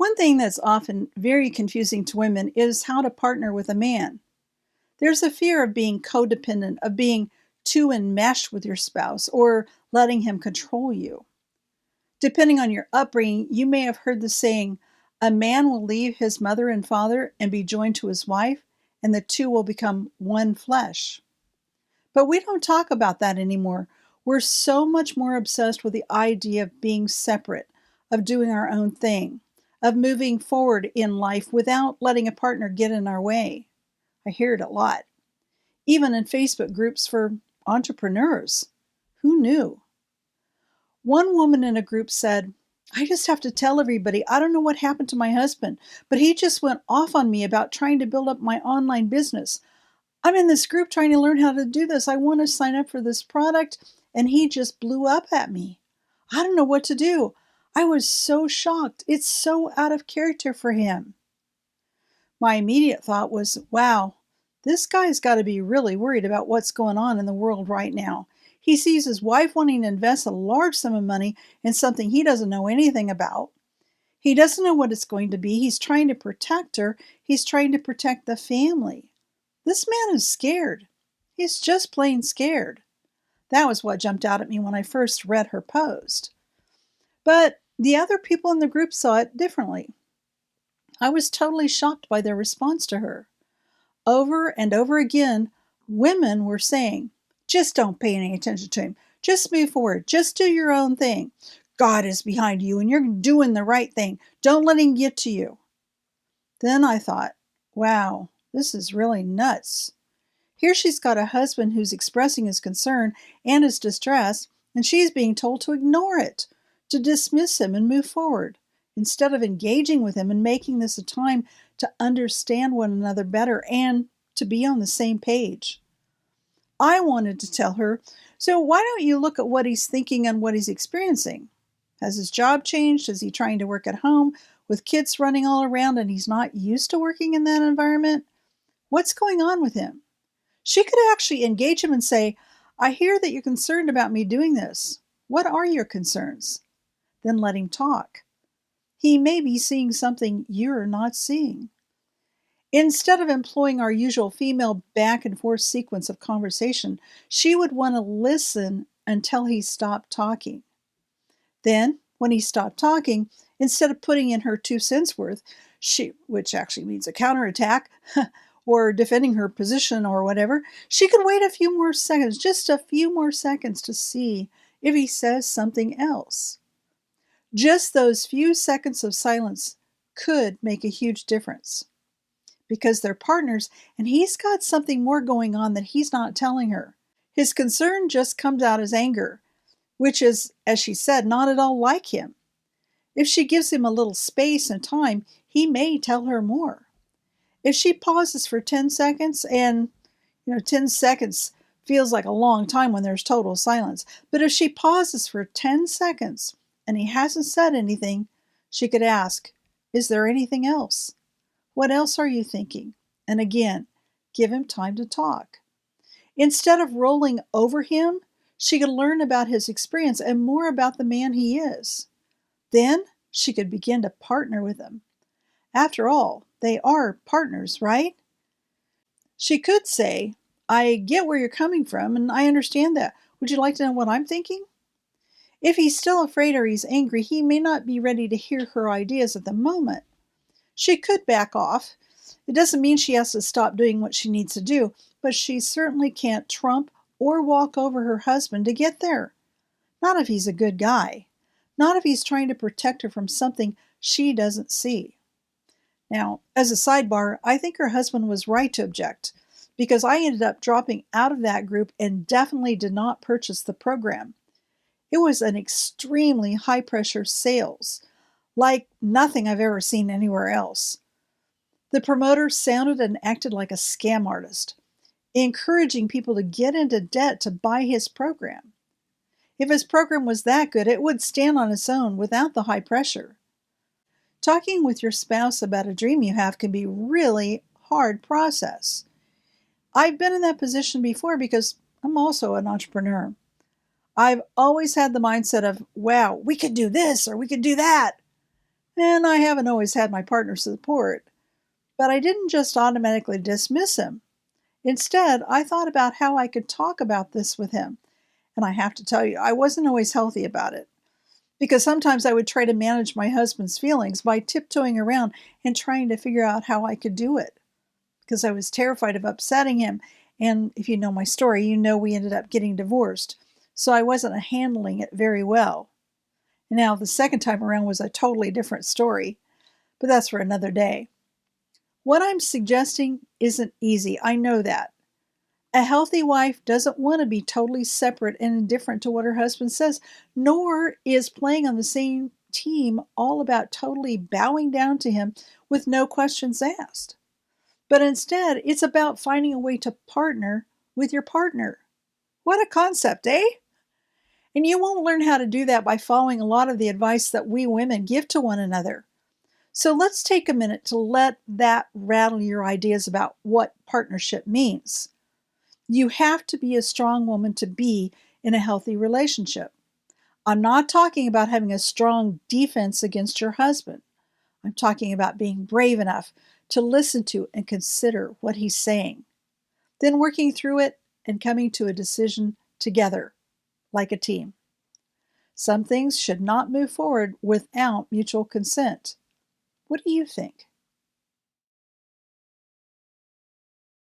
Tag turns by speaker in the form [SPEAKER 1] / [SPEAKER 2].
[SPEAKER 1] One thing that's often very confusing to women is how to partner with a man. There's a fear of being codependent, of being too enmeshed with your spouse, or letting him control you. Depending on your upbringing, you may have heard the saying, a man will leave his mother and father and be joined to his wife, and the two will become one flesh. But we don't talk about that anymore. We're so much more obsessed with the idea of being separate, of doing our own thing, of moving forward in life without letting a partner get in our way. I hear it a lot, even in Facebook groups for entrepreneurs. Who knew? One woman in a group said, I just have to tell everybody, I don't know what happened to my husband, but he just went off on me about trying to build up my online business. I'm in this group trying to learn how to do this. I want to sign up for this product, and he just blew up at me. I don't know what to do. I was so shocked. It's so out of character for him. My immediate thought was, wow, this guy's got to be really worried about what's going on in the world right now. He sees his wife wanting to invest a large sum of money in something he doesn't know anything about. He doesn't know what it's going to be. He's trying to protect her. He's trying to protect the family. This man is scared. He's just plain scared. That was what jumped out at me when I first read her post. But the other people in the group saw it differently. I was totally shocked by their response to her. Over and over again, women were saying, just don't pay any attention to him. Just move forward. Just do your own thing. God is behind you and you're doing the right thing. Don't let him get to you. Then I thought, wow, this is really nuts. Here she's got a husband who's expressing his concern and his distress, and she's being told to ignore it, to dismiss him and move forward, instead of engaging with him and making this a time to understand one another better and to be on the same page. I wanted to tell her, so why don't you look at what he's thinking and what he's experiencing? Has his job changed? Is he trying to work at home with kids running all around and he's not used to working in that environment? What's going on with him? She could actually engage him and say, I hear that you're concerned about me doing this. What are your concerns? Then let him talk. He may be seeing something you're not seeing. Instead of employing our usual female back and forth sequence of conversation, she would want to listen until he stopped talking. Then, when he stopped talking, instead of putting in her 2 cents worth, which actually means a counterattack, or defending her position or whatever, she could wait a few more seconds, just a few more seconds to see if he says something else. Just those few seconds of silence could make a huge difference because they're partners and he's got something more going on that he's not telling her. His concern just comes out as anger, which is, as she said, not at all like him. If she gives him a little space and time, he may tell her more. If she pauses for 10 seconds, and 10 seconds feels like a long time when there's total silence, but if she pauses for 10 seconds and he hasn't said anything, she could ask, is there anything else? What else are you thinking? And again, give him time to talk. Instead of rolling over him, she could learn about his experience and more about the man he is. Then she could begin to partner with him. After all, they are partners, right? She could say, I get where you're coming from and I understand that. Would you like to know what I'm thinking? If he's still afraid or he's angry, he may not be ready to hear her ideas at the moment. She could back off. It doesn't mean she has to stop doing what she needs to do, but she certainly can't trump or walk over her husband to get there. Not if he's a good guy. Not if he's trying to protect her from something she doesn't see. Now, as a sidebar, I think her husband was right to object because I ended up dropping out of that group and definitely did not purchase the program. It was an extremely high-pressure sales, like nothing I've ever seen anywhere else. The promoter sounded and acted like a scam artist, encouraging people to get into debt to buy his program. If his program was that good, it would stand on its own without the high pressure. Talking with your spouse about a dream you have can be a really hard process. I've been in that position before because I'm also an entrepreneur. I've always had the mindset of, wow, we could do this or we could do that. And I haven't always had my partner's support, but I didn't just automatically dismiss him. Instead, I thought about how I could talk about this with him. And I have to tell you, I wasn't always healthy about it because sometimes I would try to manage my husband's feelings by tiptoeing around and trying to figure out how I could do it because I was terrified of upsetting him. And if you know my story, you know we ended up getting divorced. So I wasn't handling it very well. Now, the second time around was a totally different story, but that's for another day. What I'm suggesting isn't easy. I know that. A healthy wife doesn't want to be totally separate and indifferent to what her husband says, nor is playing on the same team all about totally bowing down to him with no questions asked. But instead, it's about finding a way to partner with your partner. What a concept, eh? And you won't learn how to do that by following a lot of the advice that we women give to one another. So let's take a minute to let that rattle your ideas about what partnership means. You have to be a strong woman to be in a healthy relationship. I'm not talking about having a strong defense against your husband. I'm talking about being brave enough to listen to and consider what he's saying, then working through it and coming to a decision together, like a team. Some things should not move forward without mutual consent. What do you think?